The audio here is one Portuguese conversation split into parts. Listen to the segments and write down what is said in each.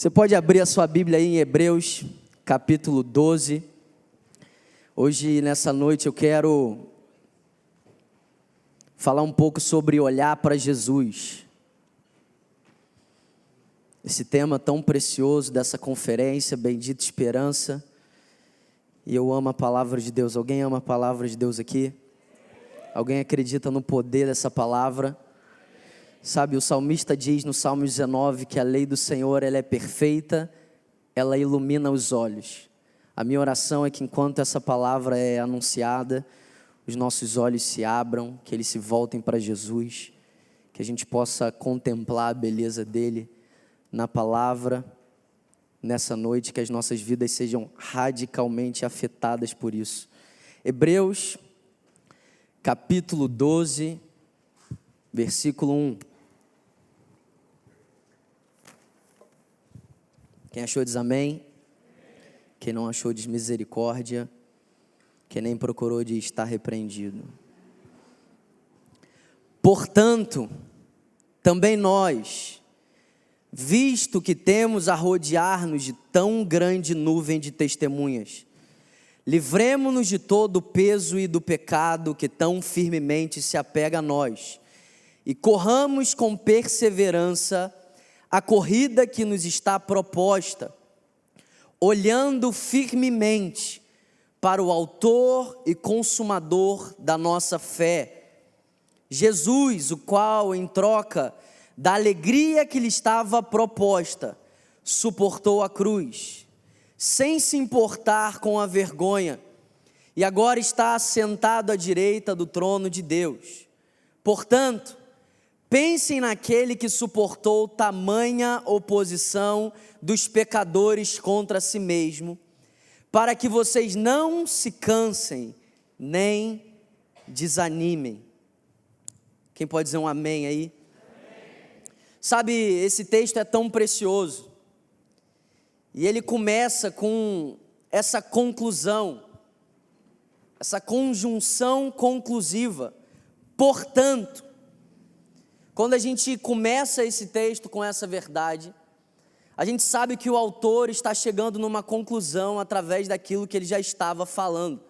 Você pode abrir a sua Bíblia aí em Hebreus, capítulo 12. Hoje, nessa noite, eu quero falar um pouco sobre olhar para Jesus. Esse tema tão precioso dessa conferência, Bendita Esperança. E eu amo a palavra de Deus. Alguém ama a palavra de Deus aqui? Alguém acredita no poder dessa palavra? Sabe, o salmista diz no Salmo 19 que a lei do Senhor ela é perfeita, ela ilumina os olhos. A minha oração é que enquanto essa palavra é anunciada, os nossos olhos se abram, que eles se voltem para Jesus, que a gente possa contemplar a beleza dele na palavra, nessa noite, que as nossas vidas sejam radicalmente afetadas por isso. Hebreus, capítulo 12, versículo 1. Quem achou diz amém. Quem não achou diz misericórdia. Quem nem procurou diz está repreendido. Portanto, também nós, visto que temos a rodear-nos de tão grande nuvem de testemunhas, livremo-nos de todo o peso e do pecado que tão firmemente se apega a nós, e corramos com perseverança a corrida que nos está proposta, olhando firmemente para o autor e consumador da nossa fé, Jesus, o qual, em troca da alegria que lhe estava proposta, suportou a cruz, sem se importar com a vergonha, e agora está assentado à direita do trono de Deus. Portanto, pensem naquele que suportou tamanha oposição dos pecadores contra si mesmo, para que vocês não se cansem, nem desanimem. Quem pode dizer um amém aí? Amém. Sabe, esse texto é tão precioso, e ele começa com essa conclusão, essa conjunção conclusiva, portanto. Quando a gente começa esse texto com essa verdade, a gente sabe que o autor está chegando numa conclusão através daquilo que ele já estava falando.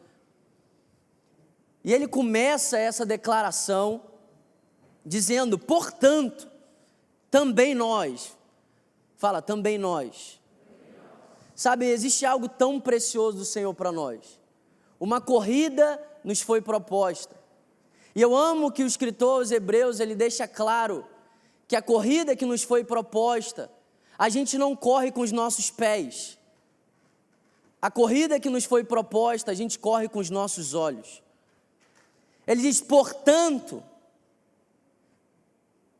E ele começa essa declaração dizendo, portanto, também nós. Fala, também nós. Sabe, existe algo tão precioso do Senhor para nós. Uma corrida nos foi proposta. E eu amo que o escritor aos Hebreus, ele deixa claro que a corrida que nos foi proposta, a gente não corre com os nossos pés. A corrida que nos foi proposta, a gente corre com os nossos olhos. Ele diz, portanto,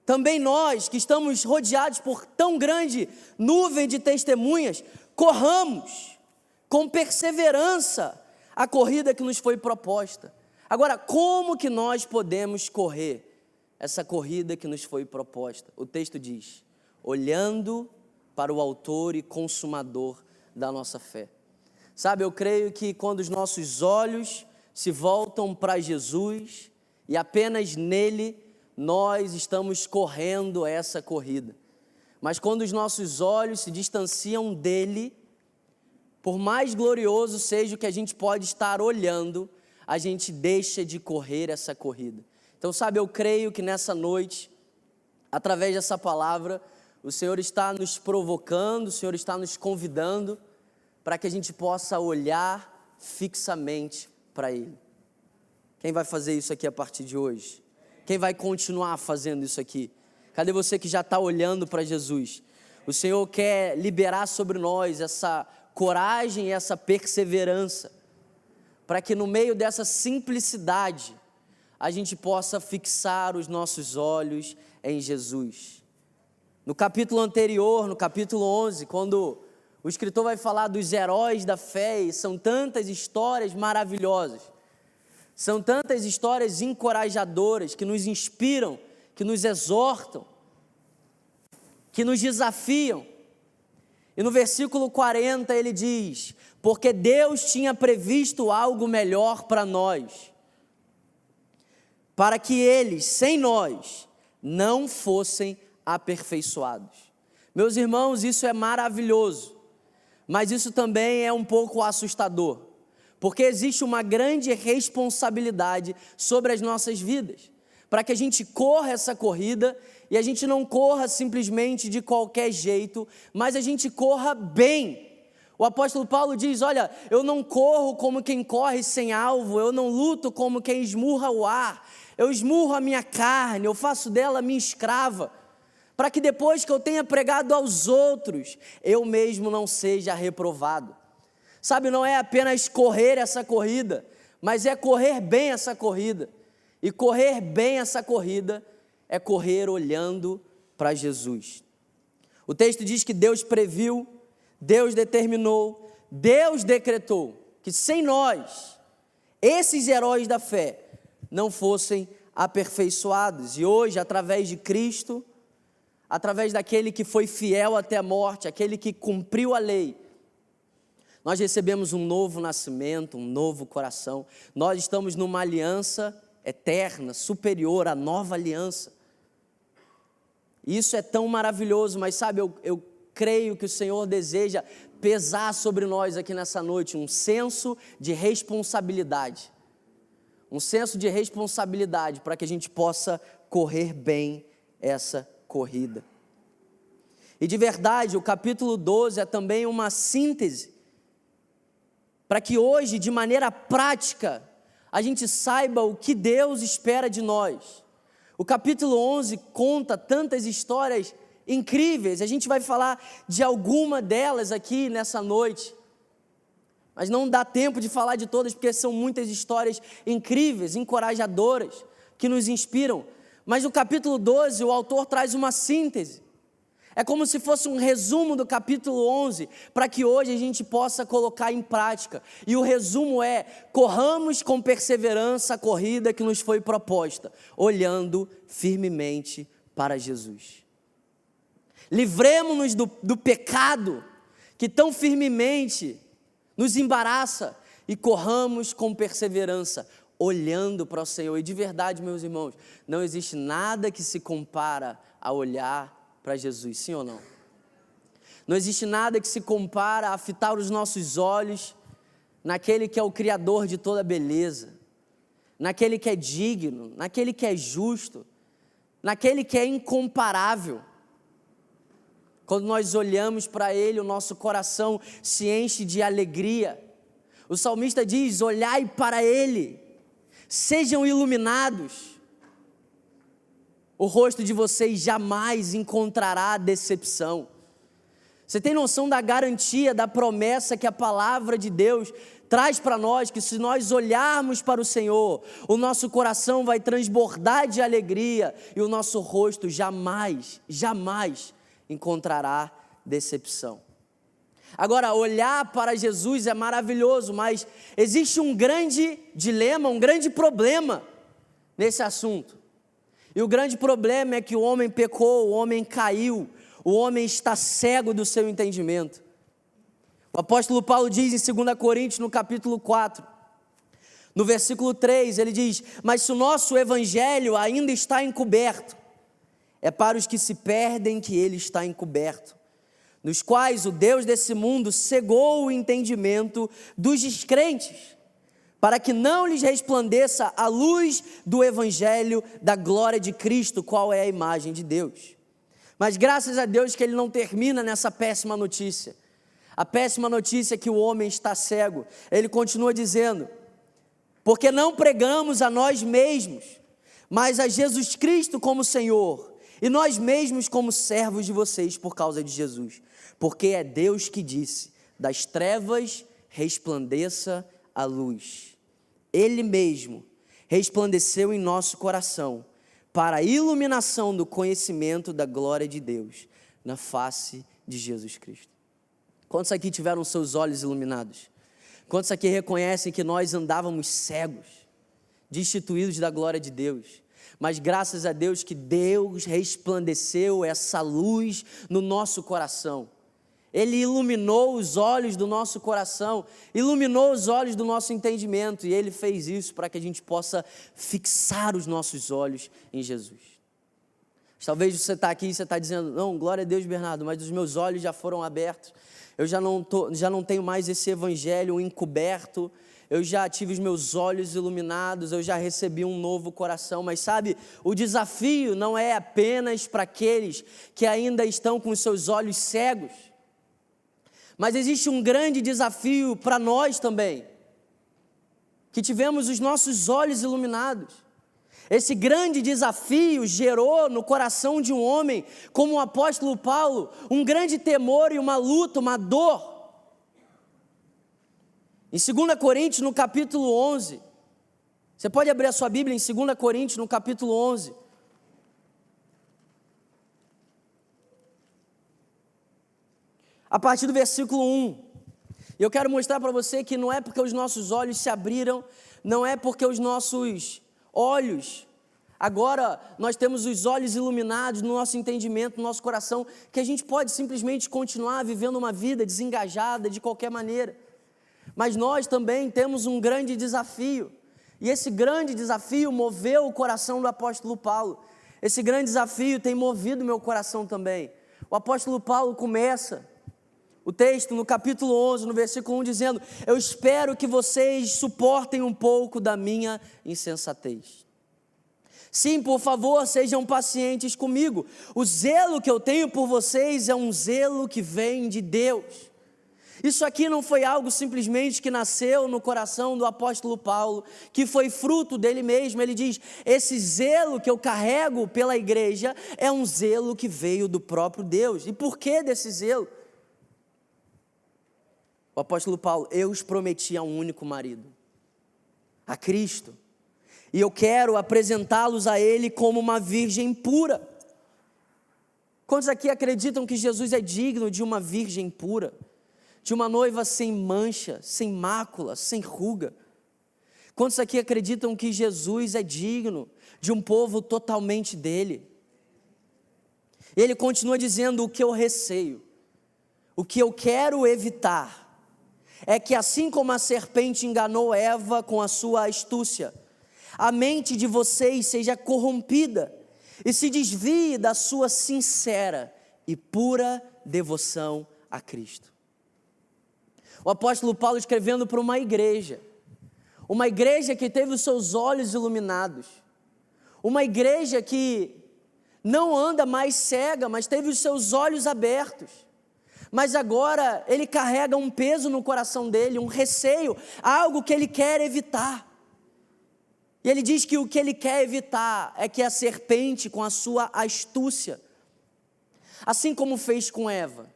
também nós que estamos rodeados por tão grande nuvem de testemunhas, corramos com perseverança a corrida que nos foi proposta. Agora, como que nós podemos correr essa corrida que nos foi proposta? O texto diz, olhando para o autor e consumador da nossa fé. Sabe, eu creio que quando os nossos olhos se voltam para Jesus e apenas nele nós estamos correndo essa corrida. Mas quando os nossos olhos se distanciam dele, por mais glorioso seja o que a gente pode estar olhando, a gente deixa de correr essa corrida. Então, sabe, eu creio que nessa noite, através dessa palavra, o Senhor está nos provocando, o Senhor está nos convidando para que a gente possa olhar fixamente para Ele. Quem vai fazer isso aqui a partir de hoje? Quem vai continuar fazendo isso aqui? Cadê você que já está olhando para Jesus? O Senhor quer liberar sobre nós essa coragem e essa perseverança, para que no meio dessa simplicidade, a gente possa fixar os nossos olhos em Jesus. No capítulo anterior, no capítulo 11, quando o escritor vai falar dos heróis da fé, e são tantas histórias maravilhosas, são tantas histórias encorajadoras, que nos inspiram, que nos exortam, que nos desafiam. E no versículo 40 ele diz, porque Deus tinha previsto algo melhor para nós, para que eles, sem nós, não fossem aperfeiçoados. Meus irmãos, isso é maravilhoso, mas isso também é um pouco assustador, porque existe uma grande responsabilidade sobre as nossas vidas, para que a gente corra essa corrida e a gente não corra simplesmente de qualquer jeito, mas a gente corra bem. O apóstolo Paulo diz, olha, eu não corro como quem corre sem alvo, eu não luto como quem esmurra o ar, eu esmurro a minha carne, eu faço dela minha escrava, para que depois que eu tenha pregado aos outros, eu mesmo não seja reprovado. Sabe, não é apenas correr essa corrida, mas é correr bem essa corrida. E correr bem essa corrida é correr olhando para Jesus. O texto diz que Deus previu, Deus determinou, Deus decretou que sem nós, esses heróis da fé, não fossem aperfeiçoados. E hoje, através de Cristo, através daquele que foi fiel até a morte, aquele que cumpriu a lei, nós recebemos um novo nascimento, um novo coração. Nós estamos numa aliança eterna, superior à nova aliança. Isso é tão maravilhoso, mas sabe, eu creio que o Senhor deseja pesar sobre nós aqui nessa noite um senso de responsabilidade. Um senso de responsabilidade para que a gente possa correr bem essa corrida. E de verdade, o capítulo 12 é também uma síntese para que hoje, de maneira prática, a gente saiba o que Deus espera de nós. O capítulo 11 conta tantas histórias incríveis, a gente vai falar de alguma delas aqui nessa noite, mas não dá tempo de falar de todas, porque são muitas histórias incríveis, encorajadoras, que nos inspiram. Mas no capítulo 12, o autor traz uma síntese. É como se fosse um resumo do capítulo 11, para que hoje a gente possa colocar em prática. E o resumo é: corramos com perseverança a corrida que nos foi proposta, olhando firmemente para Jesus. Livremo-nos do pecado que tão firmemente nos embaraça e corramos com perseverança, olhando para o Senhor. E de verdade, meus irmãos, não existe nada que se compara a olhar para Jesus, sim ou não? Não existe nada que se compara a fitar os nossos olhos naquele que é o Criador de toda beleza, naquele que é digno, naquele que é justo, naquele que é incomparável. Quando nós olhamos para Ele, o nosso coração se enche de alegria. O salmista diz: olhai para Ele, sejam iluminados. O rosto de vocês jamais encontrará decepção. Você tem noção da garantia, da promessa que a palavra de Deus traz para nós, que se nós olharmos para o Senhor, o nosso coração vai transbordar de alegria e o nosso rosto jamais encontrará decepção. Agora, olhar para Jesus é maravilhoso, mas existe um grande dilema, um grande problema nesse assunto. E o grande problema é que o homem pecou, o homem caiu, o homem está cego do seu entendimento. O apóstolo Paulo diz em 2 Coríntios, no capítulo 4, no versículo 3, ele diz: mas se o nosso evangelho ainda está encoberto, é para os que se perdem que ele está encoberto, nos quais o Deus desse mundo cegou o entendimento dos descrentes, para que não lhes resplandeça a luz do evangelho da glória de Cristo, qual é a imagem de Deus. Mas graças a Deus que ele não termina nessa péssima notícia. A péssima notícia é que o homem está cego. Ele continua dizendo: porque não pregamos a nós mesmos, mas a Jesus Cristo como Senhor, e nós mesmos como servos de vocês por causa de Jesus. Porque é Deus que disse: das trevas resplandeça a luz. Ele mesmo resplandeceu em nosso coração para a iluminação do conhecimento da glória de Deus na face de Jesus Cristo. Quantos aqui tiveram seus olhos iluminados? Quantos aqui reconhecem que nós andávamos cegos, destituídos da glória de Deus? Mas graças a Deus que Deus resplandeceu essa luz no nosso coração. Ele iluminou os olhos do nosso coração, iluminou os olhos do nosso entendimento, e Ele fez isso para que a gente possa fixar os nossos olhos em Jesus. Talvez você está aqui e você está dizendo, não, glória a Deus, Bernardo, mas os meus olhos já foram abertos. Eu já não tenho mais esse evangelho encoberto. Eu já tive os meus olhos iluminados, eu já recebi um novo coração. Mas sabe, o desafio não é apenas para aqueles que ainda estão com os seus olhos cegos. Mas existe um grande desafio para nós também, que tivemos os nossos olhos iluminados. Esse grande desafio gerou no coração de um homem, como o apóstolo Paulo, um grande temor e uma luta, uma dor. Em 2 Coríntios, no capítulo 11, você pode abrir a sua Bíblia em 2 Coríntios, no capítulo 11. A partir do versículo 1. Eu quero mostrar para você que não é porque os nossos olhos se abriram, não é porque os nossos olhos, agora nós temos os olhos iluminados no nosso entendimento, no nosso coração, que a gente pode simplesmente continuar vivendo uma vida desengajada de qualquer maneira. Mas nós também temos um grande desafio, e esse grande desafio moveu o coração do apóstolo Paulo. Esse grande desafio tem movido meu coração também. O apóstolo Paulo começa o texto no capítulo 11, no versículo 1, dizendo: eu espero que vocês suportem um pouco da minha insensatez. Sim, por favor, sejam pacientes comigo. O zelo que eu tenho por vocês é um zelo que vem de Deus. Isso aqui não foi algo simplesmente que nasceu no coração do apóstolo Paulo, que foi fruto dele mesmo. Ele diz: esse zelo que eu carrego pela igreja é um zelo que veio do próprio Deus. E por que desse zelo? O apóstolo Paulo: eu os prometi a um único marido, a Cristo, e eu quero apresentá-los a Ele como uma virgem pura. Quantos aqui acreditam que Jesus é digno de uma virgem pura? De uma noiva sem mancha, sem mácula, sem ruga? Quantos aqui acreditam que Jesus é digno de um povo totalmente dele? Ele continua dizendo: o que eu receio, o que eu quero evitar, é que assim como a serpente enganou Eva com a sua astúcia, a mente de vocês seja corrompida e se desvie da sua sincera e pura devoção a Cristo. O apóstolo Paulo escrevendo para uma igreja que teve os seus olhos iluminados, uma igreja que não anda mais cega, mas teve os seus olhos abertos. Mas agora ele carrega um peso no coração dele, um receio, algo que ele quer evitar. E ele diz que o que ele quer evitar é que a serpente, com a sua astúcia, assim como fez com Eva,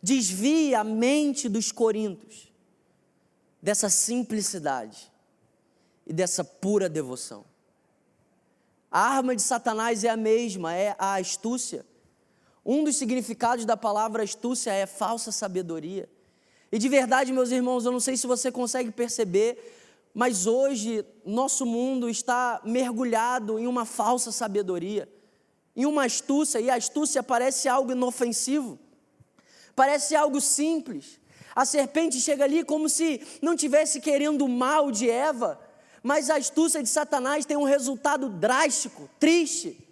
desvie a mente dos coríntios dessa simplicidade e dessa pura devoção. A arma de Satanás é a mesma, é a astúcia. Um dos significados da palavra astúcia é falsa sabedoria. E de verdade, meus irmãos, eu não sei se você consegue perceber, mas hoje nosso mundo está mergulhado em uma falsa sabedoria, em uma astúcia, e a astúcia parece algo inofensivo, parece algo simples. A serpente chega ali como se não estivesse querendo o mal de Eva, mas a astúcia de Satanás tem um resultado drástico, triste.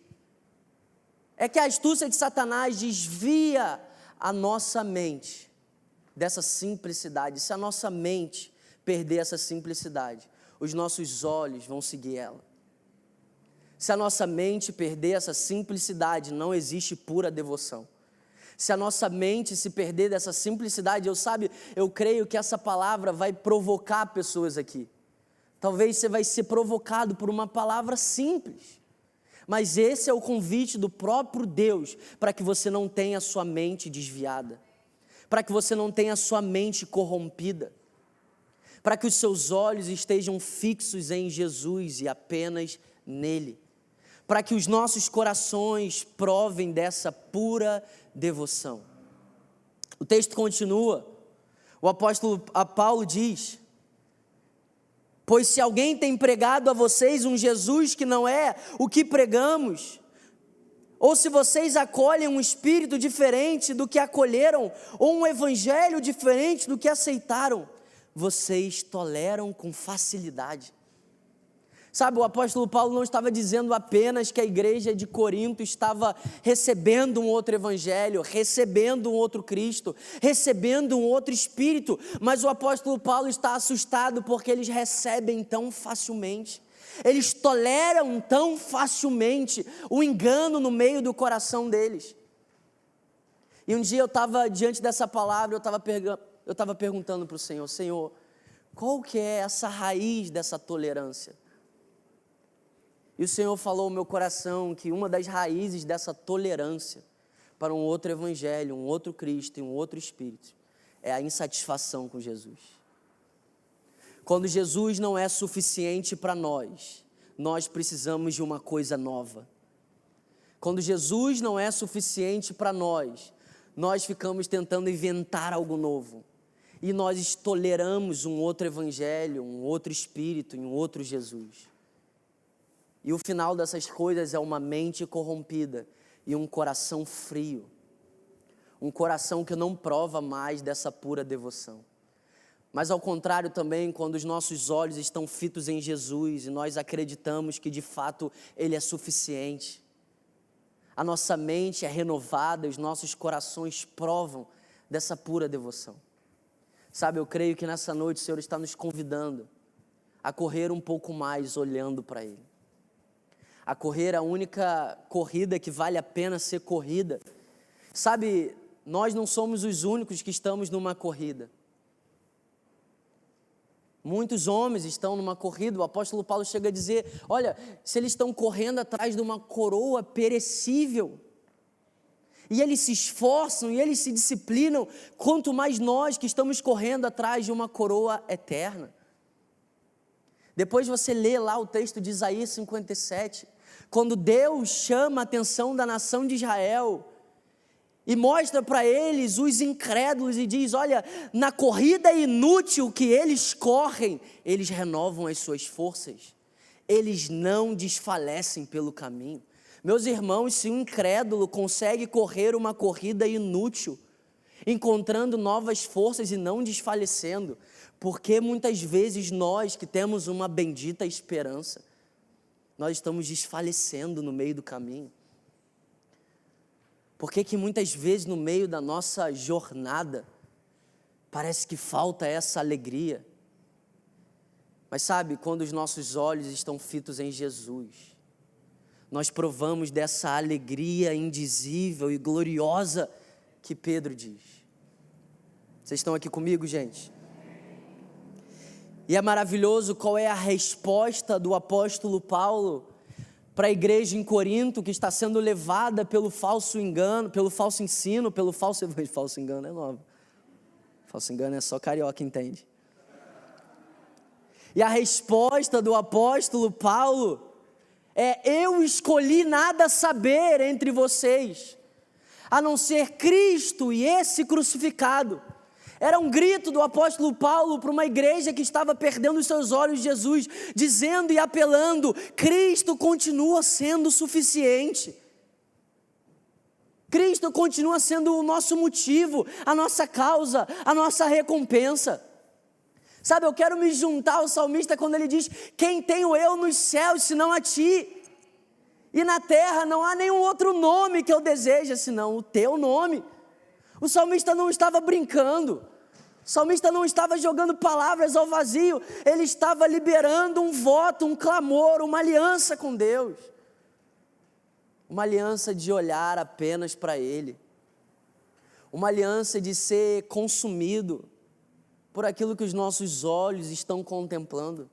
É que a astúcia de Satanás desvia a nossa mente dessa simplicidade. Se a nossa mente perder essa simplicidade, os nossos olhos vão seguir ela. Se a nossa mente perder essa simplicidade, não existe pura devoção. Se a nossa mente se perder dessa simplicidade, eu creio que essa palavra vai provocar pessoas aqui. Talvez você vai ser provocado por uma palavra simples. Mas esse é o convite do próprio Deus, para que você não tenha a sua mente desviada, para que você não tenha a sua mente corrompida, para que os seus olhos estejam fixos em Jesus e apenas nele, para que os nossos corações provem dessa pura devoção. O texto continua, o apóstolo Paulo diz: pois se alguém tem pregado a vocês um Jesus que não é o que pregamos, ou se vocês acolhem um espírito diferente do que acolheram, ou um evangelho diferente do que aceitaram, vocês toleram com facilidade. Sabe, o apóstolo Paulo não estava dizendo apenas que a igreja de Corinto estava recebendo um outro evangelho, recebendo um outro Cristo, recebendo um outro Espírito, mas o apóstolo Paulo está assustado porque eles recebem tão facilmente, eles toleram tão facilmente o engano no meio do coração deles. E um dia eu estava diante dessa palavra, eu estava perguntando para o Senhor: Senhor, qual que é essa raiz dessa tolerância? E o Senhor falou ao meu coração que uma das raízes dessa tolerância para um outro evangelho, um outro Cristo e um outro Espírito é a insatisfação com Jesus. Quando Jesus não é suficiente para nós, nós precisamos de uma coisa nova. Quando Jesus não é suficiente para nós, nós ficamos tentando inventar algo novo. E nós toleramos um outro evangelho, um outro Espírito e um outro Jesus. E o final dessas coisas é uma mente corrompida e um coração frio. Um coração que não prova mais dessa pura devoção. Mas ao contrário também, quando os nossos olhos estão fitos em Jesus e nós acreditamos que de fato Ele é suficiente, a nossa mente é renovada e os nossos corações provam dessa pura devoção. Sabe, eu creio que nessa noite o Senhor está nos convidando a correr um pouco mais olhando para Ele. A correr a única corrida que vale a pena ser corrida. Sabe, nós não somos os únicos que estamos numa corrida. Muitos homens estão numa corrida, o apóstolo Paulo chega a dizer, olha, se eles estão correndo atrás de uma coroa perecível, e eles se esforçam, e eles se disciplinam, quanto mais nós que estamos correndo atrás de uma coroa eterna. Depois você lê lá o texto de Isaías 57, quando Deus chama a atenção da nação de Israel, e mostra para eles os incrédulos e diz, olha, na corrida inútil que eles correm, eles renovam as suas forças, eles não desfalecem pelo caminho. Meus irmãos, se um incrédulo consegue correr uma corrida inútil, encontrando novas forças e não desfalecendo, porque muitas vezes nós que temos uma bendita esperança, nós estamos desfalecendo no meio do caminho? Por que muitas vezes no meio da nossa jornada parece que falta essa alegria? Mas sabe, quando os nossos olhos estão fitos em Jesus, nós provamos dessa alegria indizível e gloriosa que Pedro diz. Vocês estão aqui comigo, gente? E é maravilhoso qual é a resposta do apóstolo Paulo para a igreja em Corinto, que está sendo levada pelo falso engano, pelo falso ensino, pelo falso evangelho. Falso engano é novo. Falso engano é só carioca, entende? E a resposta do apóstolo Paulo é: eu escolhi nada saber entre vocês, a não ser Cristo e esse crucificado. Era um grito do apóstolo Paulo para uma igreja que estava perdendo os seus olhos de Jesus, dizendo e apelando: Cristo continua sendo suficiente. Cristo continua sendo o nosso motivo, a nossa causa, a nossa recompensa. Sabe, eu quero me juntar ao salmista quando ele diz: quem tenho eu nos céus senão a ti? E na terra não há nenhum outro nome que eu deseje senão o teu nome. O salmista não estava brincando, o salmista não estava jogando palavras ao vazio, ele estava liberando um voto, um clamor, uma aliança com Deus, uma aliança de olhar apenas para Ele, uma aliança de ser consumido por aquilo que os nossos olhos estão contemplando.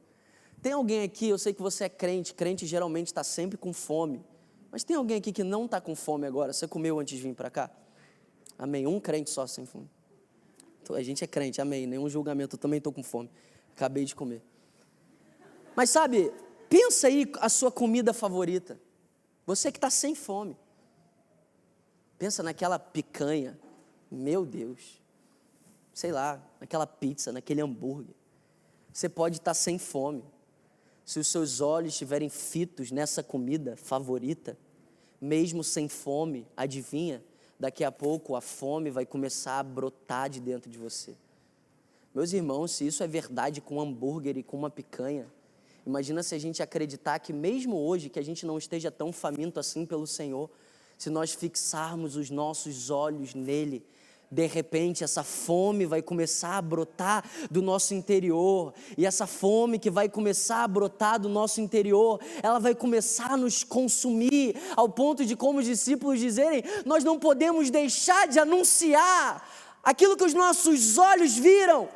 Tem alguém aqui, eu sei que você é crente, crente geralmente está sempre com fome, mas tem alguém aqui que não está com fome agora? Você comeu antes de vir para cá? Amém, um crente só sem fome. A gente é crente, amém, nenhum julgamento, eu também estou com fome, acabei de comer. Mas sabe, pensa aí a sua comida favorita, você que está sem fome, pensa naquela picanha, meu Deus, sei lá, naquela pizza, naquele hambúrguer. Você pode estar sem fome, se os seus olhos estiverem fitos nessa comida favorita, mesmo sem fome, adivinha? Daqui a pouco a fome vai começar a brotar de dentro de você. Meus irmãos, se isso é verdade com um hambúrguer e com uma picanha, Imagina se a gente acreditar que mesmo hoje, que a gente não esteja tão faminto assim pelo Senhor, se nós fixarmos os nossos olhos nele, de repente essa fome vai começar a brotar do nosso interior, e essa fome que vai começar a brotar do nosso interior, ela vai começar a nos consumir, ao ponto de, como os discípulos dizerem, nós não podemos deixar de anunciar aquilo que os nossos olhos viram.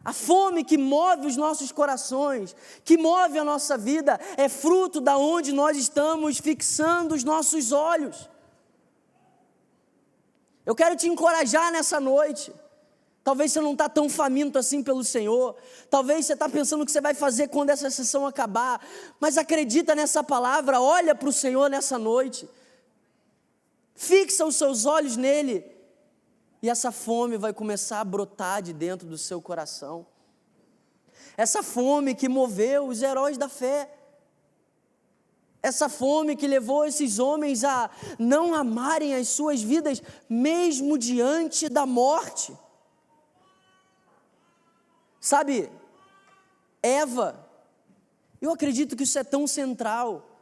A fome que move os nossos corações, que move a nossa vida, é fruto da onde nós estamos fixando os nossos olhos. Eu quero te encorajar nessa noite. Talvez você não está tão faminto assim pelo Senhor. Talvez você está pensando o que você vai fazer quando essa sessão acabar. Mas acredita nessa palavra, olha para o Senhor nessa noite. Fixa os seus olhos nele. E essa fome vai começar a brotar de dentro do seu coração. Essa fome que moveu os heróis da fé. Essa fome que levou esses homens a não amarem as suas vidas, mesmo diante da morte. Sabe, Eva, eu acredito que isso é tão central,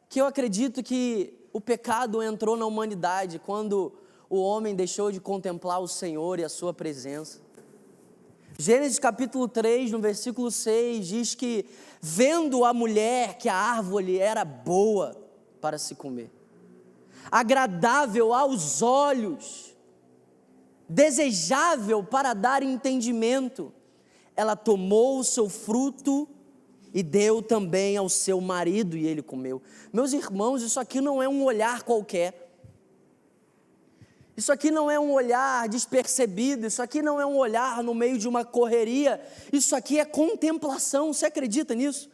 que eu acredito que o pecado entrou na humanidade quando o homem deixou de contemplar o Senhor e a sua presença. Gênesis capítulo 3, no versículo 6, diz que, vendo a mulher que a árvore era boa para se comer, agradável aos olhos, desejável para dar entendimento, ela tomou o seu fruto e deu também ao seu marido, e ele comeu. Meus irmãos, isso aqui não é um olhar qualquer. Isso aqui não é um olhar despercebido, isso aqui não é um olhar no meio de uma correria, isso aqui é contemplação, você acredita nisso?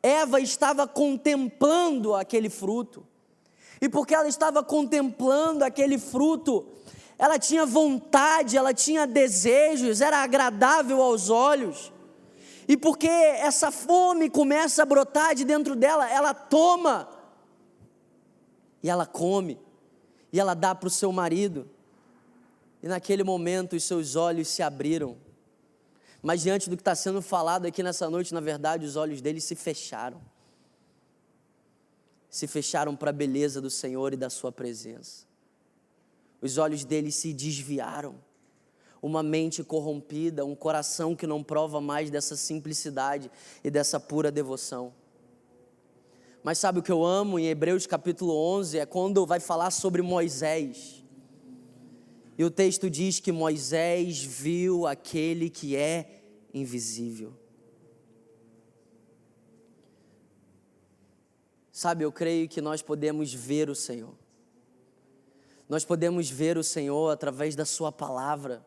Eva estava contemplando aquele fruto, e porque ela estava contemplando aquele fruto, ela tinha vontade, ela tinha desejos, era agradável aos olhos, e porque essa fome começa a brotar de dentro dela, ela toma, e ela come, e ela dá para o seu marido, e naquele momento os seus olhos se abriram, mas diante do que está sendo falado aqui nessa noite, na verdade os olhos dele se fecharam para a beleza do Senhor e da sua presença, os olhos dele se desviaram, uma mente corrompida, um coração que não prova mais dessa simplicidade e dessa pura devoção. Mas sabe o que eu amo em Hebreus capítulo 11? É quando vai falar sobre Moisés. E o texto diz que Moisés viu aquele que é invisível. Sabe, eu creio que nós podemos ver o Senhor. Nós podemos ver o Senhor através da sua palavra.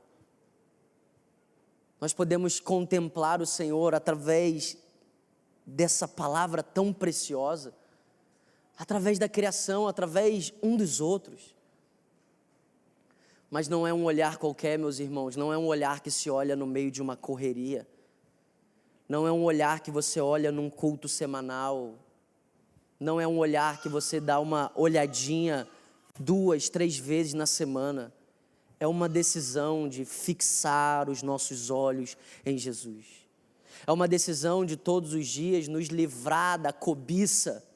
Nós podemos contemplar o Senhor através dessa palavra tão preciosa, através da criação, através um dos outros. Mas não é um olhar qualquer, meus irmãos, não é um olhar que se olha no meio de uma correria, não é um olhar que você olha num culto semanal, não é um olhar que você dá uma olhadinha 2, 3 vezes na semana, é uma decisão de fixar os nossos olhos em Jesus. É uma decisão de todos os dias nos livrar da cobiça,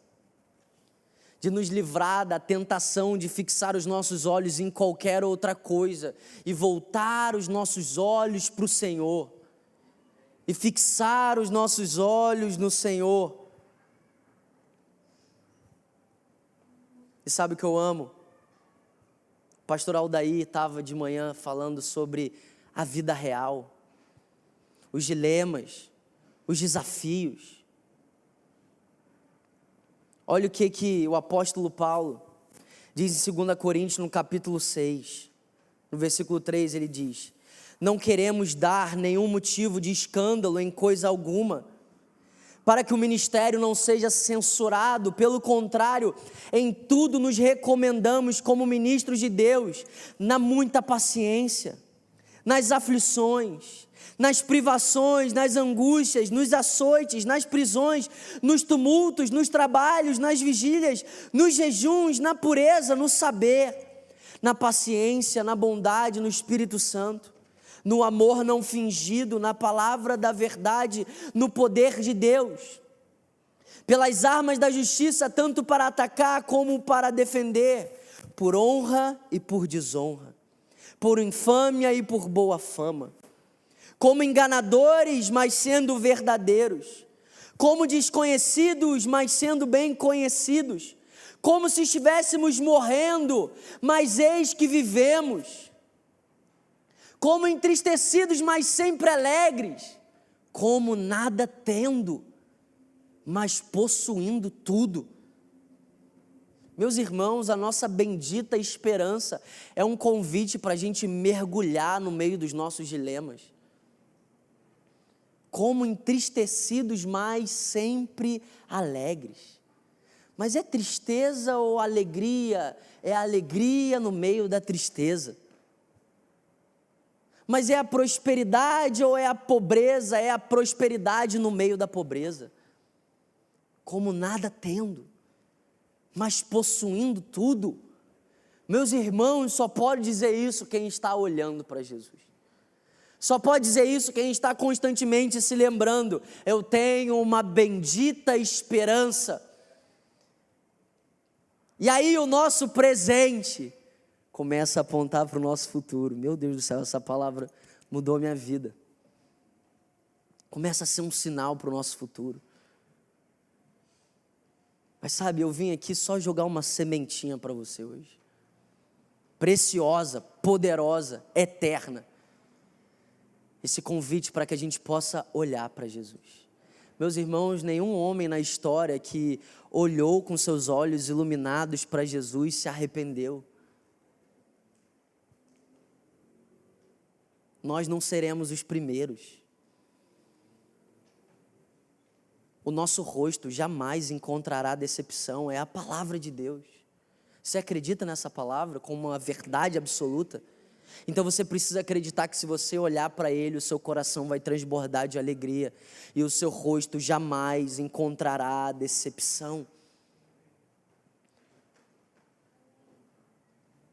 de nos livrar da tentação de fixar os nossos olhos em qualquer outra coisa e voltar os nossos olhos para o Senhor e fixar os nossos olhos no Senhor. E sabe o que eu amo? O pastor Aldair estava de manhã falando sobre a vida real, os dilemas, os desafios. Olha o que o apóstolo Paulo diz em 2 Coríntios, no capítulo 6, no versículo 3, ele diz: não queremos dar nenhum motivo de escândalo em coisa alguma, para que o ministério não seja censurado, pelo contrário, em tudo nos recomendamos como ministros de Deus, na muita paciência, nas aflições, nas privações, nas angústias, nos açoites, nas prisões, nos tumultos, nos trabalhos, nas vigílias, nos jejuns, na pureza, no saber, na paciência, na bondade, no Espírito Santo, no amor não fingido, na palavra da verdade, no poder de Deus, pelas armas da justiça, tanto para atacar como para defender, por honra e por desonra, por infâmia e por boa fama, como enganadores, mas sendo verdadeiros, como desconhecidos, mas sendo bem conhecidos, como se estivéssemos morrendo, mas eis que vivemos, como entristecidos, mas sempre alegres, como nada tendo, mas possuindo tudo. Meus irmãos, a nossa bendita esperança é um convite para a gente mergulhar no meio dos nossos dilemas. Como entristecidos, mas sempre alegres. Mas é tristeza ou alegria? É alegria no meio da tristeza. Mas é a prosperidade ou é a pobreza? É a prosperidade no meio da pobreza. Como nada tendo, mas possuindo tudo. Meus irmãos, só pode dizer isso quem está olhando para Jesus. Só pode dizer isso quem está constantemente se lembrando: eu tenho uma bendita esperança. E aí o nosso presente começa a apontar para o nosso futuro. Meu Deus do céu, essa palavra mudou a minha vida. Começa a ser um sinal para o nosso futuro. Mas sabe, eu vim aqui só jogar uma sementinha para você hoje. Preciosa, poderosa, eterna. Esse convite para que a gente possa olhar para Jesus. Meus irmãos, nenhum homem na história que olhou com seus olhos iluminados para Jesus se arrependeu. Nós não seremos os primeiros. O nosso rosto jamais encontrará decepção, é a palavra de Deus. Você acredita nessa palavra como uma verdade absoluta? Então você precisa acreditar que se você olhar para Ele, o seu coração vai transbordar de alegria e o seu rosto jamais encontrará decepção.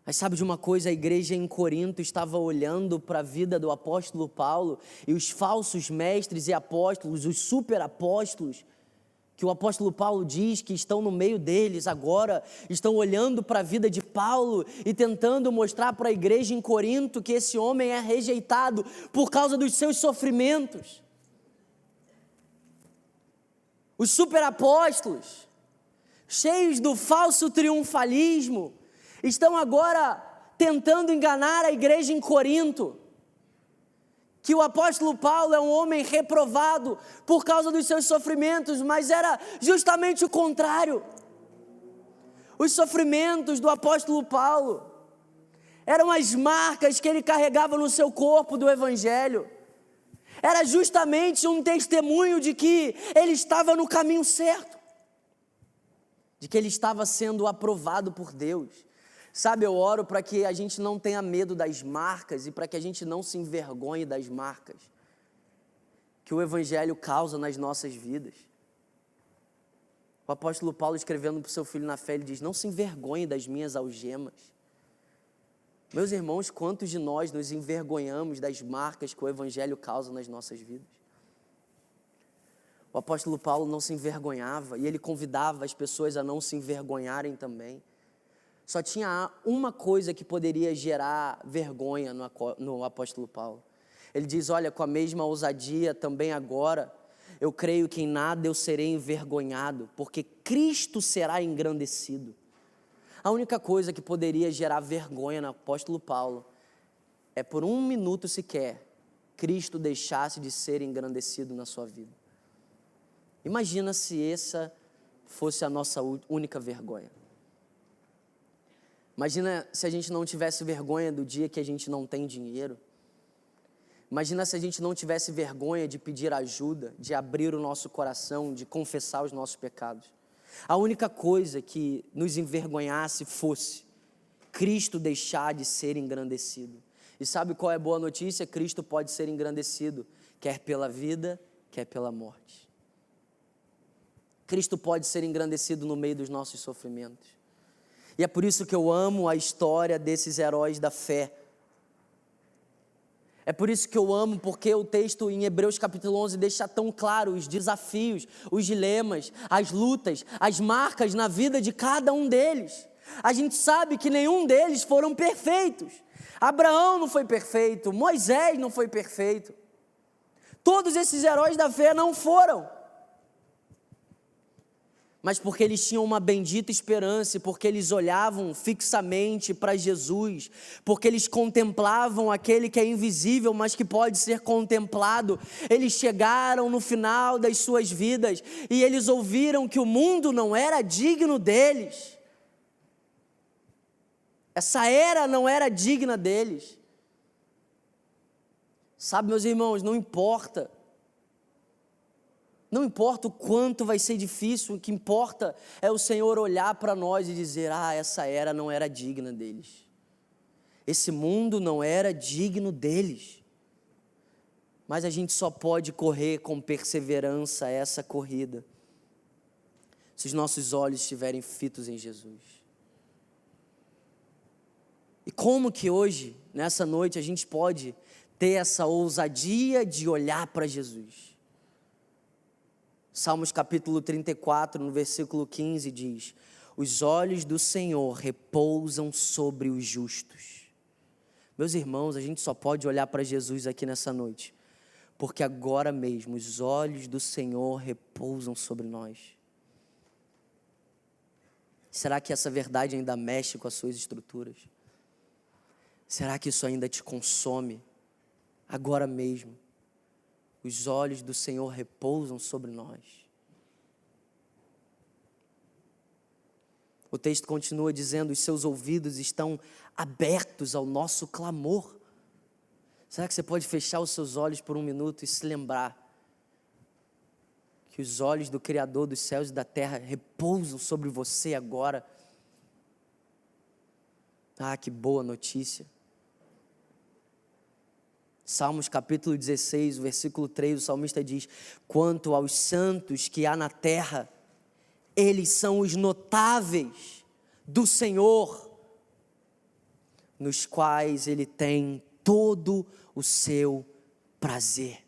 Mas sabe de uma coisa? A igreja em Corinto estava olhando para a vida do apóstolo Paulo e os falsos mestres e apóstolos, os superapóstolos, que o apóstolo Paulo diz que estão no meio deles agora, estão olhando para a vida de Paulo e tentando mostrar para a igreja em Corinto que esse homem é rejeitado por causa dos seus sofrimentos. Os superapóstolos, cheios do falso triunfalismo, estão agora tentando enganar a igreja em Corinto, que o apóstolo Paulo é um homem reprovado por causa dos seus sofrimentos, mas era justamente o contrário. Os sofrimentos do apóstolo Paulo eram as marcas que ele carregava no seu corpo do evangelho. Era justamente um testemunho de que ele estava no caminho certo, de que ele estava sendo aprovado por Deus. Sabe, eu oro para que a gente não tenha medo das marcas e para que a gente não se envergonhe das marcas que o evangelho causa nas nossas vidas. O apóstolo Paulo, escrevendo para o seu filho na fé, ele diz: não se envergonhe das minhas algemas. Meus irmãos, quantos de nós nos envergonhamos das marcas que o evangelho causa nas nossas vidas? O apóstolo Paulo não se envergonhava e ele convidava as pessoas a não se envergonharem também. Só tinha uma coisa que poderia gerar vergonha no apóstolo Paulo. Ele diz: olha, com a mesma ousadia também agora, eu creio que em nada eu serei envergonhado, porque Cristo será engrandecido. A única coisa que poderia gerar vergonha no apóstolo Paulo é por um minuto sequer Cristo deixasse de ser engrandecido na sua vida. Imagina se essa fosse a nossa única vergonha. Imagina se a gente não tivesse vergonha do dia que a gente não tem dinheiro. Imagina se a gente não tivesse vergonha de pedir ajuda, de abrir o nosso coração, de confessar os nossos pecados. A única coisa que nos envergonhasse fosse Cristo deixar de ser engrandecido. E sabe qual é a boa notícia? Cristo pode ser engrandecido, quer pela vida, quer pela morte. Cristo pode ser engrandecido no meio dos nossos sofrimentos. E é por isso que eu amo a história desses heróis da fé. É por isso que eu amo, porque o texto em Hebreus capítulo 11 deixa tão claro os desafios, os dilemas, as lutas, as marcas na vida de cada um deles. A gente sabe que nenhum deles foram perfeitos. Abraão não foi perfeito, Moisés não foi perfeito. Todos esses heróis da fé não foram. Mas porque eles tinham uma bendita esperança, porque eles olhavam fixamente para Jesus, porque eles contemplavam aquele que é invisível, mas que pode ser contemplado, eles chegaram no final das suas vidas, e eles ouviram que o mundo não era digno deles, essa era não era digna deles. Sabe, meus irmãos, não importa o quanto vai ser difícil, o que importa é o Senhor olhar para nós e dizer: essa era não era digna deles. Esse mundo não era digno deles. Mas a gente só pode correr com perseverança essa corrida se os nossos olhos estiverem fitos em Jesus. E como que hoje, nessa noite, a gente pode ter essa ousadia de olhar para Jesus? Salmos capítulo 34, no versículo 15 diz: os olhos do Senhor repousam sobre os justos. Meus irmãos, a gente só pode olhar para Jesus aqui nessa noite, porque agora mesmo os olhos do Senhor repousam sobre nós. Será que essa verdade ainda mexe com as suas estruturas? Será que isso ainda te consome? Agora mesmo os olhos do Senhor repousam sobre nós. O texto continua dizendo: os seus ouvidos estão abertos ao nosso clamor. Será que você pode fechar os seus olhos por um minuto e se lembrar que os olhos do Criador dos céus e da terra repousam sobre você agora? Que boa notícia. Salmos capítulo 16, versículo 3, o salmista diz: quanto aos santos que há na terra, eles são os notáveis do Senhor, nos quais Ele tem todo o seu prazer.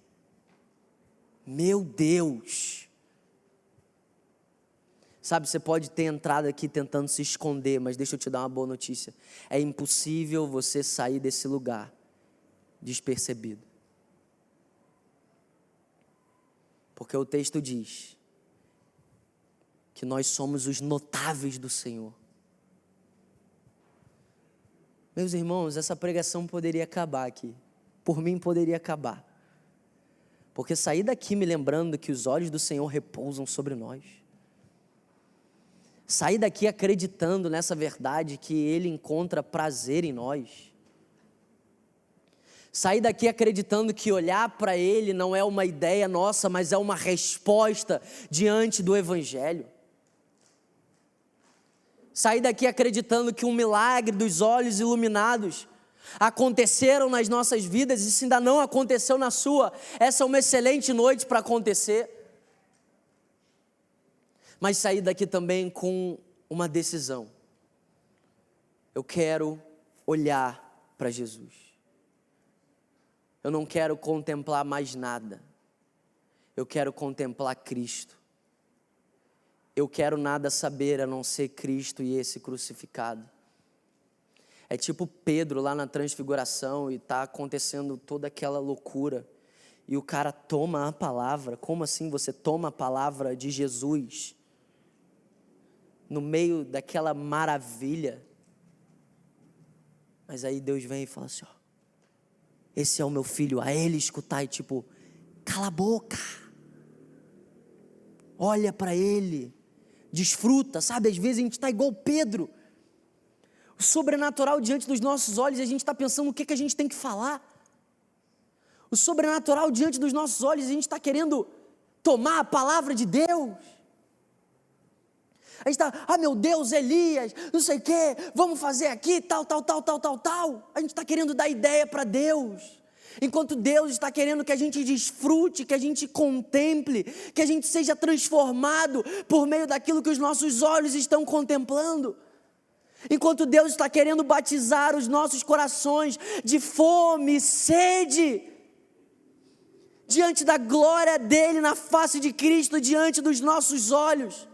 Meu Deus! Sabe, você pode ter entrado aqui tentando se esconder, mas deixa eu te dar uma boa notícia. É impossível você sair desse lugar despercebido. Porque o texto diz que nós somos os notáveis do Senhor. Meus irmãos, essa pregação poderia acabar aqui. Por mim poderia acabar. Porque sair daqui me lembrando que os olhos do Senhor repousam sobre nós. Sair daqui acreditando nessa verdade que Ele encontra prazer em nós. Sair daqui acreditando que olhar para Ele não é uma ideia nossa, mas é uma resposta diante do Evangelho. Sair daqui acreditando que um milagre dos olhos iluminados aconteceram nas nossas vidas, e se ainda não aconteceu na sua, essa é uma excelente noite para acontecer. Mas sair daqui também com uma decisão: eu quero olhar para Jesus. Eu não quero contemplar mais nada. Eu quero contemplar Cristo. Eu quero nada saber a não ser Cristo e esse crucificado. É tipo Pedro lá na transfiguração e está acontecendo toda aquela loucura. E o cara toma a palavra. Como assim você toma a palavra de Jesus? No meio daquela maravilha. Mas aí Deus vem e fala assim: esse é o meu filho, a ele escutai, tipo, cala a boca, olha para ele, desfruta, sabe? Às vezes a gente está igual Pedro, o sobrenatural diante dos nossos olhos, e a gente está pensando o que a gente tem que falar. O sobrenatural diante dos nossos olhos, a gente está querendo tomar a palavra de Deus. A gente está, meu Deus, Elias, não sei o quê, vamos fazer aqui, tal. A gente está querendo dar ideia para Deus, enquanto Deus está querendo que a gente desfrute, que a gente contemple, que a gente seja transformado por meio daquilo que os nossos olhos estão contemplando. Enquanto Deus está querendo batizar os nossos corações de fome e sede, diante da glória dEle, na face de Cristo, diante dos nossos olhos.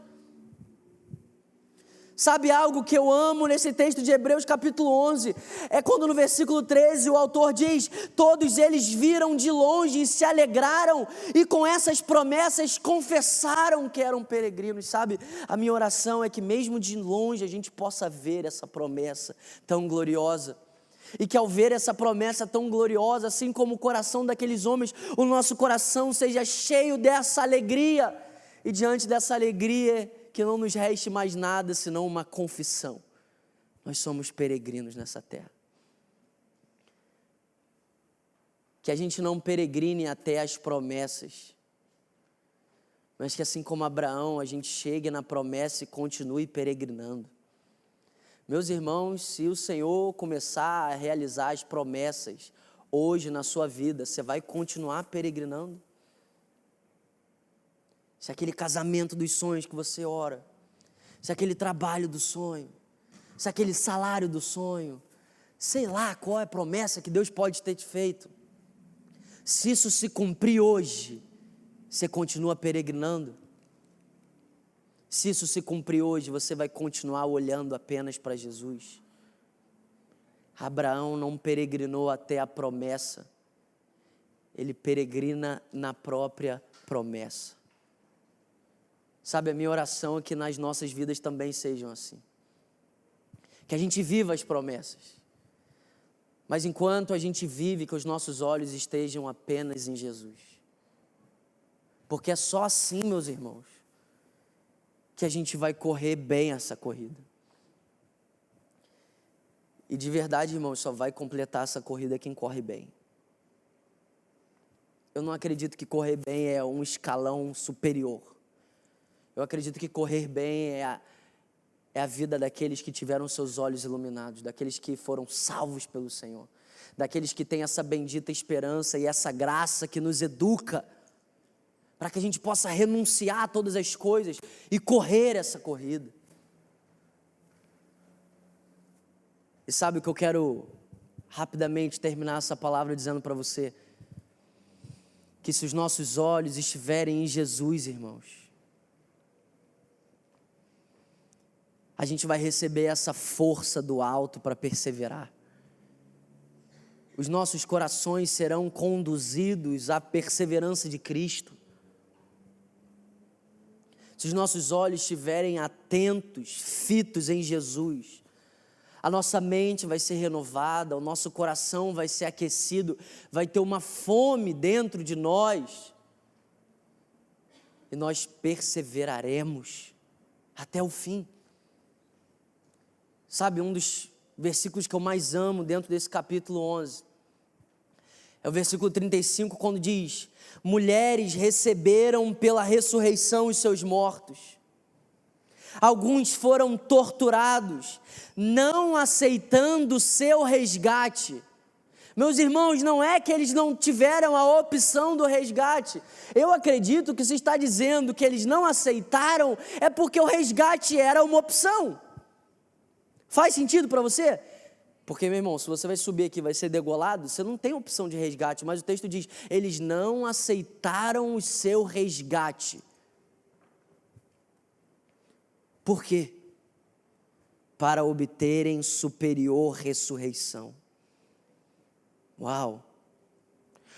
Sabe algo que eu amo nesse texto de Hebreus capítulo 11? É quando no versículo 13 o autor diz: todos eles viram de longe e se alegraram, e com essas promessas confessaram que eram peregrinos. Sabe, a minha oração é que mesmo de longe a gente possa ver essa promessa tão gloriosa. E que ao ver essa promessa tão gloriosa, assim como o coração daqueles homens, o nosso coração seja cheio dessa alegria. E diante dessa alegria, que não nos reste mais nada senão uma confissão: nós somos peregrinos nessa terra. Que a gente não peregrine até as promessas, mas que assim como Abraão, a gente chegue na promessa e continue peregrinando. Meus irmãos, se o Senhor começar a realizar as promessas hoje na sua vida, você vai continuar peregrinando? Se aquele casamento dos sonhos que você ora, se aquele trabalho do sonho, se aquele salário do sonho, sei lá qual é a promessa que Deus pode ter te feito, se isso se cumprir hoje, você continua peregrinando? Se isso se cumprir hoje, você vai continuar olhando apenas para Jesus? Abraão não peregrinou até a promessa, ele peregrina na própria promessa. Sabe, a minha oração é que nas nossas vidas também sejam assim. Que a gente viva as promessas. Mas enquanto a gente vive, que os nossos olhos estejam apenas em Jesus. Porque é só assim, meus irmãos, que a gente vai correr bem essa corrida. E de verdade, irmãos, só vai completar essa corrida quem corre bem. Eu não acredito que correr bem é um escalão superior. Eu acredito que correr bem é a vida daqueles que tiveram seus olhos iluminados, daqueles que foram salvos pelo Senhor, daqueles que têm essa bendita esperança e essa graça que nos educa, para que a gente possa renunciar a todas as coisas e correr essa corrida. E sabe o que eu quero rapidamente terminar essa palavra dizendo para você? Que se os nossos olhos estiverem em Jesus, irmãos, a gente vai receber essa força do alto para perseverar. Os nossos corações serão conduzidos à perseverança de Cristo. Se os nossos olhos estiverem atentos, fitos em Jesus, a nossa mente vai ser renovada, o nosso coração vai ser aquecido, vai ter uma fome dentro de nós, e nós perseveraremos até o fim. Sabe, um dos versículos que eu mais amo dentro desse capítulo 11, é o versículo 35, quando diz: mulheres receberam pela ressurreição os seus mortos. Alguns foram torturados, não aceitando o seu resgate. Meus irmãos, não é que eles não tiveram a opção do resgate. Eu acredito que se está dizendo que eles não aceitaram, é porque o resgate era uma opção. Faz sentido para você? Porque, meu irmão, se você vai subir aqui e vai ser degolado, você não tem opção de resgate, mas o texto diz: eles não aceitaram o seu resgate. Por quê? Para obterem superior ressurreição. Uau!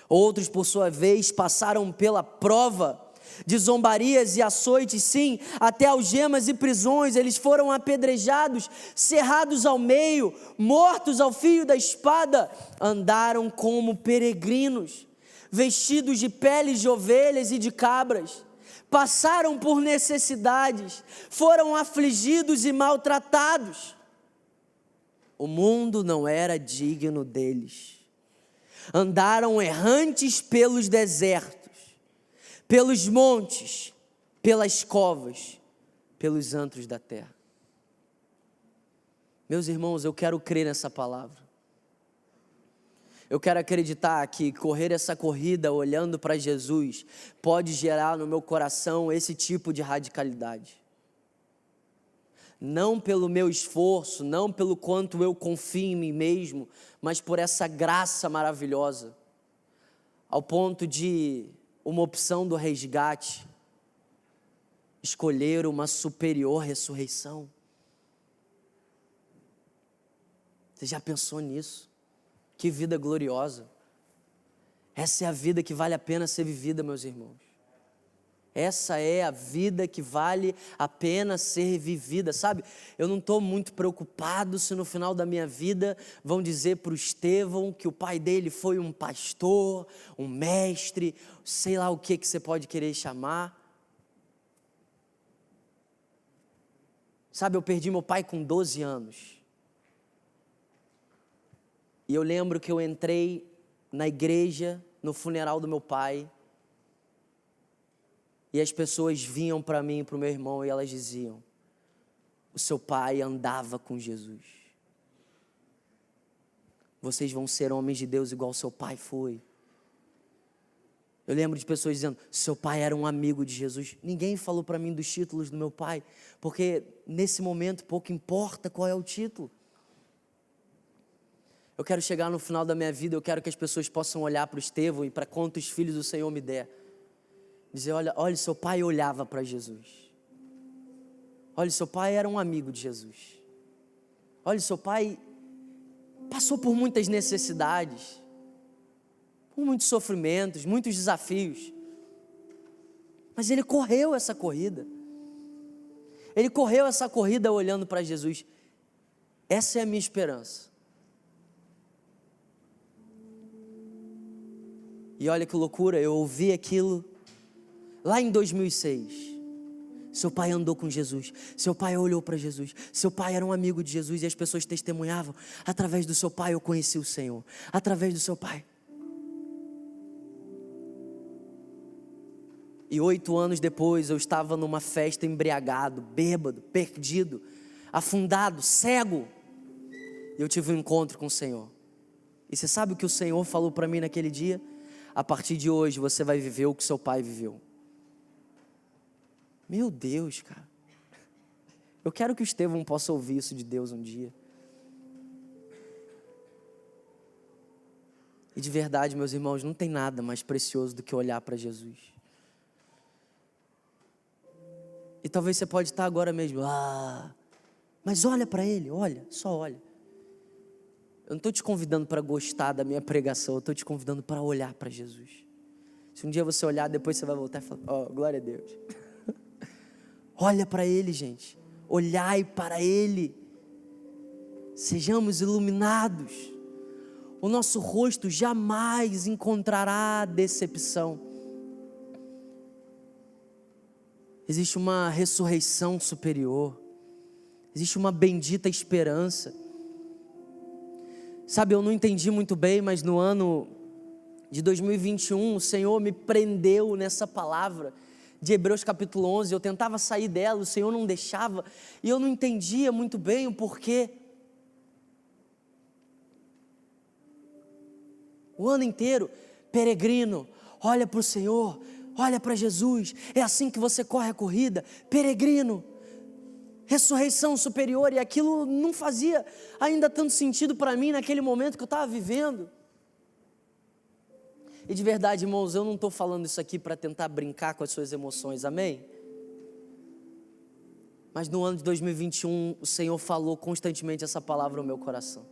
Outros, por sua vez, passaram pela prova de zombarias e açoites, sim, até algemas e prisões. Eles foram apedrejados, cerrados ao meio, mortos ao fio da espada. Andaram como peregrinos, vestidos de peles de ovelhas e de cabras. Passaram por necessidades, foram afligidos e maltratados. O mundo não era digno deles. Andaram errantes pelos desertos, pelos montes, pelas covas, pelos antros da terra. Meus irmãos, eu quero crer nessa palavra. Eu quero acreditar que correr essa corrida olhando para Jesus pode gerar no meu coração esse tipo de radicalidade. não pelo meu esforço, não pelo quanto eu confio em mim mesmo, mas por essa graça maravilhosa, ao ponto de uma opção do resgate, escolher uma superior ressurreição. Você já pensou nisso? Que vida gloriosa. Essa é a vida que vale a pena ser vivida, meus irmãos. Essa é a vida que vale a pena ser vivida, sabe? Eu não estou muito preocupado se no final da minha vida vão dizer para o Estevão que o pai dele foi um pastor, um mestre, sei lá o que você pode querer chamar. Sabe, eu perdi meu pai com 12 anos. E eu lembro que eu entrei na igreja, no funeral do meu pai, e as pessoas vinham para mim e para o meu irmão e elas diziam: o seu pai andava com Jesus. Vocês vão ser homens de Deus igual seu pai foi. Eu lembro de pessoas dizendo: seu pai era um amigo de Jesus. Ninguém falou para mim dos títulos do meu pai, porque nesse momento pouco importa qual é o título. Eu quero chegar no final da minha vida, eu quero que as pessoas possam olhar para o Estevão e para quantos filhos o Senhor me der. Dizer: olha, seu pai olhava para Jesus. Olha, seu pai era um amigo de Jesus. Olha, seu pai passou por muitas necessidades, por muitos sofrimentos, muitos desafios. Mas ele correu essa corrida. Ele correu essa corrida olhando para Jesus. Essa é a minha esperança. E olha que loucura, eu ouvi aquilo lá em 2006. Seu pai andou com Jesus, seu pai olhou para Jesus, seu pai era um amigo de Jesus e as pessoas testemunhavam: através do seu pai eu conheci o Senhor, através do seu pai. E 8 anos depois eu estava numa festa embriagado, bêbado, perdido, afundado, cego. E eu tive um encontro com o Senhor. E você sabe o que o Senhor falou para mim naquele dia? A partir de hoje você vai viver o que seu pai viveu. Meu Deus, cara. Eu quero que o Estevão possa ouvir isso de Deus um dia. E de verdade, meus irmãos, não tem nada mais precioso do que olhar para Jesus. E talvez você pode estar agora mesmo: mas olha para Ele, olha, só olha. Eu não estou te convidando para gostar da minha pregação, eu estou te convidando para olhar para Jesus. Se um dia você olhar, depois você vai voltar e falar: glória a Deus. Olha para Ele, gente. Olhai para Ele. Sejamos iluminados. O nosso rosto jamais encontrará decepção. Existe uma ressurreição superior. Existe uma bendita esperança. Sabe, eu não entendi muito bem, mas no ano de 2021, o Senhor me prendeu nessa palavra de Hebreus capítulo 11, eu tentava sair dela, o Senhor não deixava, e eu não entendia muito bem o porquê. O ano inteiro, peregrino, olha para o Senhor, olha para Jesus, é assim que você corre a corrida, peregrino. Ressurreição superior, e aquilo não fazia ainda tanto sentido para mim naquele momento que eu estava vivendo. E de verdade, irmãos, eu não estou falando isso aqui para tentar brincar com as suas emoções, amém? Mas no ano de 2021, o Senhor falou constantemente essa palavra ao meu coração.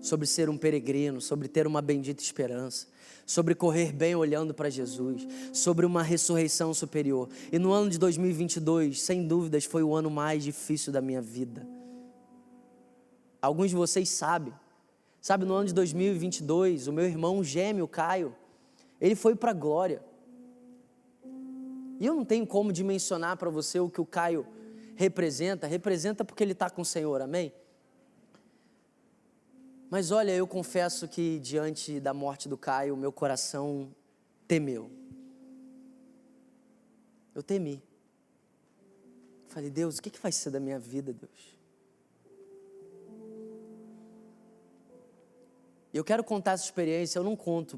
Sobre ser um peregrino, sobre ter uma bendita esperança, sobre correr bem olhando para Jesus, sobre uma ressurreição superior. E no ano de 2022, sem dúvidas, foi o ano mais difícil da minha vida. Alguns de vocês sabem. Sabe, no ano de 2022, o meu irmão gêmeo, Caio, ele foi para a glória. E eu não tenho como dimensionar para você o que o Caio representa porque ele está com o Senhor, amém? Mas olha, eu confesso que diante da morte do Caio, meu coração temeu. Eu temi. Falei: Deus, o que vai ser da minha vida, Deus? E eu quero contar essa experiência, eu não conto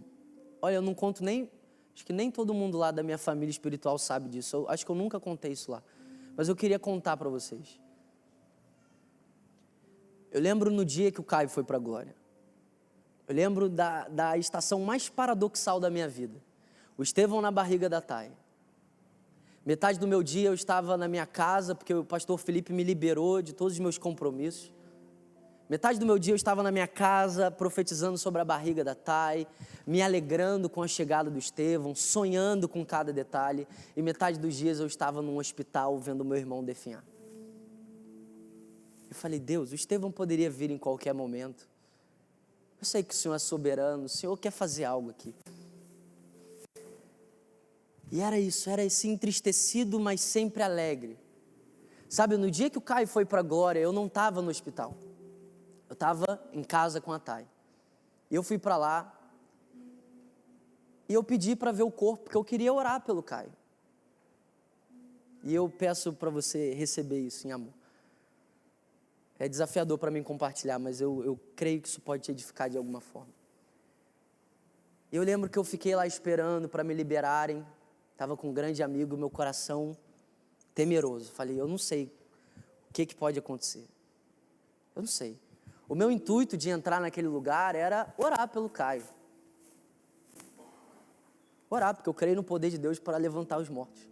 nem, acho que nem todo mundo lá da minha família espiritual sabe disso, acho que eu nunca contei isso lá. Mas eu queria contar para vocês. Eu lembro no dia que o Caio foi para a glória. Eu lembro da estação mais paradoxal da minha vida. O Estevão na barriga da Thay. Metade do meu dia eu estava na minha casa, porque o pastor Felipe me liberou de todos os meus compromissos. Metade do meu dia eu estava na minha casa, profetizando sobre a barriga da Thay, me alegrando com a chegada do Estevão, sonhando com cada detalhe. E metade dos dias eu estava num hospital vendo meu irmão definhar. Eu falei, Deus, o Estevão poderia vir em qualquer momento. Eu sei que o Senhor é soberano, o Senhor quer fazer algo aqui. E era isso, era esse entristecido, mas sempre alegre. Sabe, no dia que o Caio foi para a glória, eu não estava no hospital. Eu estava em casa com a Thay. E eu fui para lá, e eu pedi para ver o corpo, porque eu queria orar pelo Caio. E eu peço para você receber isso em amor. É desafiador para mim compartilhar, mas eu creio que isso pode te edificar de alguma forma. Eu lembro que eu fiquei lá esperando para me liberarem. Estava com um grande amigo, meu coração temeroso. Falei, eu não sei o que pode acontecer. Eu não sei. O meu intuito de entrar naquele lugar era orar pelo Caio. Orar, porque eu creio no poder de Deus para levantar os mortos.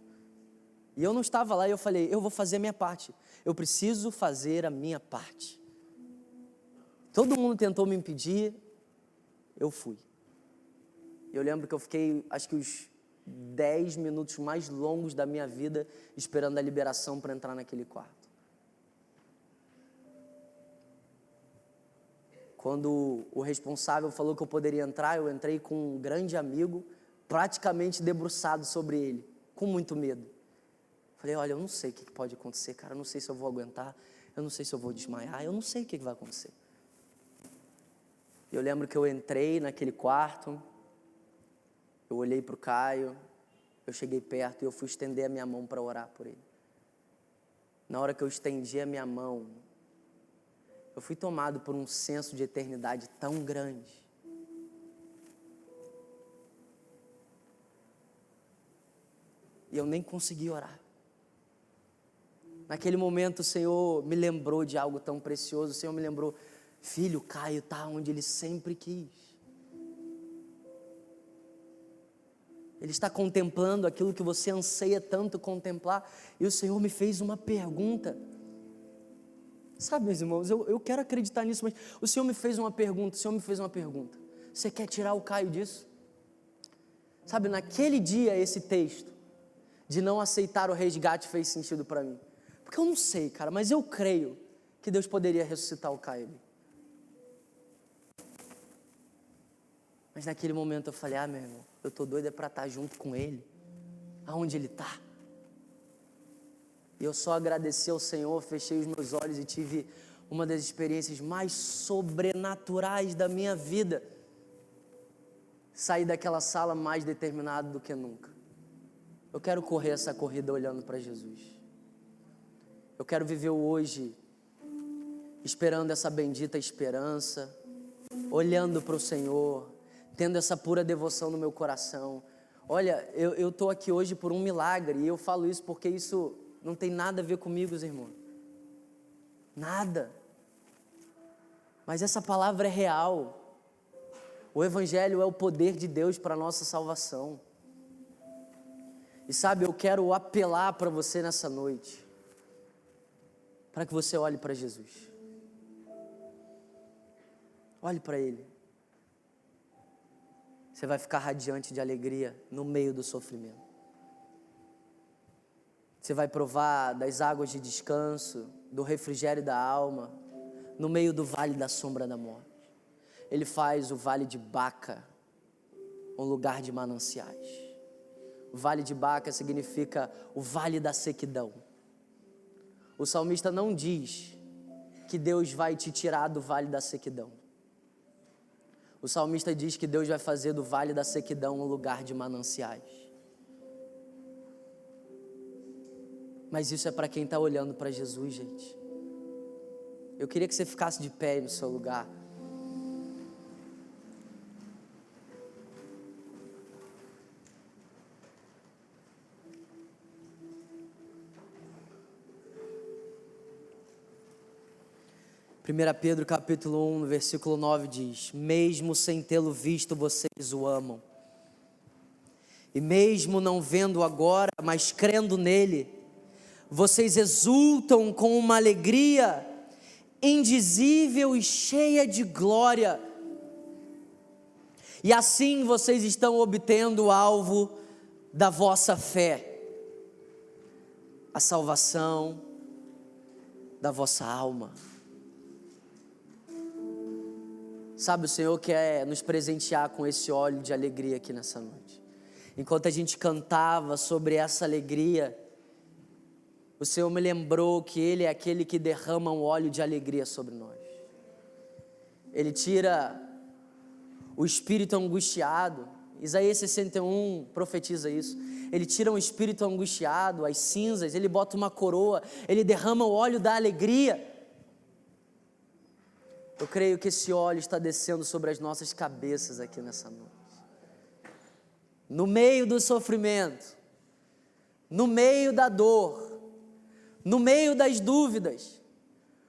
E eu não estava lá e eu falei, eu vou fazer a minha parte. Eu preciso fazer a minha parte. Todo mundo tentou me impedir, eu fui. Eu lembro que eu fiquei, acho que os 10 minutos mais longos da minha vida esperando a liberação para entrar naquele quarto. Quando o responsável falou que eu poderia entrar, eu entrei com um grande amigo, praticamente debruçado sobre ele, com muito medo. Falei, olha, eu não sei o que pode acontecer, cara, eu não sei se eu vou aguentar, eu não sei se eu vou desmaiar, eu não sei o que vai acontecer. Eu lembro que eu entrei naquele quarto, eu olhei para o Caio, eu cheguei perto e eu fui estender a minha mão para orar por ele. Na hora que eu estendi a minha mão, eu fui tomado por um senso de eternidade tão grande. E eu nem consegui orar. Naquele momento o Senhor me lembrou de algo tão precioso. O Senhor me lembrou, filho, Caio está onde ele sempre quis. Ele está contemplando aquilo que você anseia tanto contemplar. E o Senhor me fez uma pergunta. Sabe, meus irmãos, eu quero acreditar nisso, mas o Senhor me fez uma pergunta. Você quer tirar o Caio disso? Sabe, naquele dia esse texto de não aceitar o resgate fez sentido para mim. Porque eu não sei, cara, mas eu creio que Deus poderia ressuscitar o Caio. Mas naquele momento eu falei, meu irmão, eu tô doido para estar junto com ele, aonde ele está. E eu só agradeci ao Senhor, fechei os meus olhos e tive uma das experiências mais sobrenaturais da minha vida. Saí daquela sala mais determinado do que nunca. Eu quero correr essa corrida olhando para Jesus. Eu quero viver o hoje esperando essa bendita esperança, olhando para o Senhor, tendo essa pura devoção no meu coração. Olha, eu estou aqui hoje por um milagre, e eu falo isso porque isso não tem nada a ver comigo, irmãos. Nada. Mas essa palavra é real. O Evangelho é o poder de Deus para a nossa salvação. E sabe, eu quero apelar para você nessa noite, para que você olhe para Jesus. Olhe para Ele. Você vai ficar radiante de alegria no meio do sofrimento. Você vai provar das águas de descanso, do refrigério da alma, no meio do vale da sombra da morte. Ele faz o vale de Baca um lugar de mananciais. O vale de Baca significa o vale da sequidão. O salmista não diz que Deus vai te tirar do vale da sequidão. O salmista diz que Deus vai fazer do vale da sequidão um lugar de mananciais. Mas isso é para quem está olhando para Jesus, gente. Eu queria que você ficasse de pé no seu lugar. 1 Pedro capítulo 1, versículo 9 diz: mesmo sem tê-lo visto, vocês o amam. E mesmo não vendo agora, mas crendo nele, vocês exultam com uma alegria indizível e cheia de glória. E assim vocês estão obtendo o alvo da vossa fé, a salvação da vossa alma. Sabe, o Senhor quer nos presentear com esse óleo de alegria aqui nessa noite. Enquanto a gente cantava sobre essa alegria, o Senhor me lembrou que Ele é aquele que derrama um óleo de alegria sobre nós. Ele tira o espírito angustiado. Isaías 61 profetiza isso. Ele tira um espírito angustiado, as cinzas, Ele bota uma coroa, Ele derrama o óleo da alegria. Eu creio que esse óleo está descendo sobre as nossas cabeças aqui nessa noite. No meio do sofrimento, no meio da dor, no meio das dúvidas,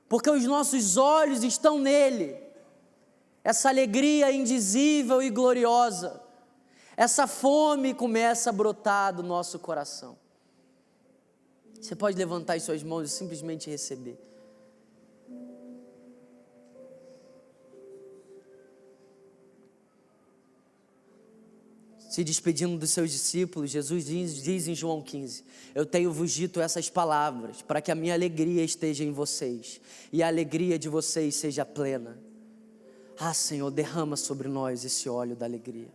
porque os nossos olhos estão nele. Essa alegria indizível e gloriosa, essa fome começa a brotar do nosso coração. Você pode levantar as suas mãos e simplesmente receber. Se despedindo dos seus discípulos, Jesus diz em João 15: eu tenho vos dito essas palavras, para que a minha alegria esteja em vocês, e a alegria de vocês seja plena. Ah, Senhor, derrama sobre nós esse óleo da alegria.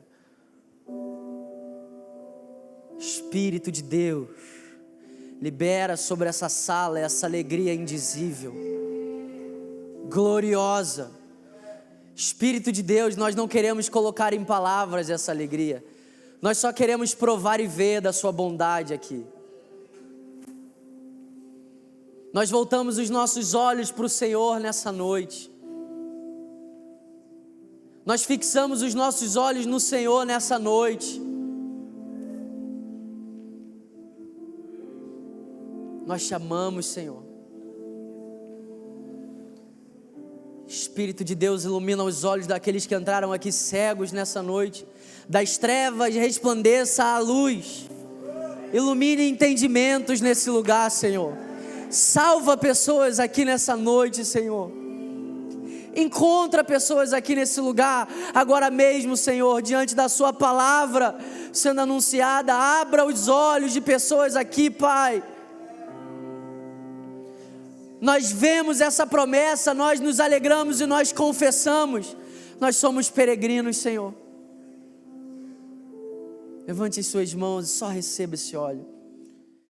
Espírito de Deus, libera sobre essa sala essa alegria indizível, gloriosa. Espírito de Deus, nós não queremos colocar em palavras essa alegria. Nós só queremos provar e ver da sua bondade aqui. Nós voltamos os nossos olhos para o Senhor nessa noite. Nós fixamos os nossos olhos no Senhor nessa noite. Nós te amamos, Senhor. Espírito de Deus, ilumina os olhos daqueles que entraram aqui cegos nessa noite. Das trevas resplandeça a luz. Ilumine entendimentos nesse lugar, Senhor. Salva pessoas aqui nessa noite, Senhor. Encontra pessoas aqui nesse lugar, agora mesmo, Senhor, diante da sua palavra sendo anunciada. Abra os olhos de pessoas aqui, Pai. Nós vemos essa promessa, nós nos alegramos e nós confessamos. Nós somos peregrinos, Senhor. Levante as suas mãos e só receba esse óleo.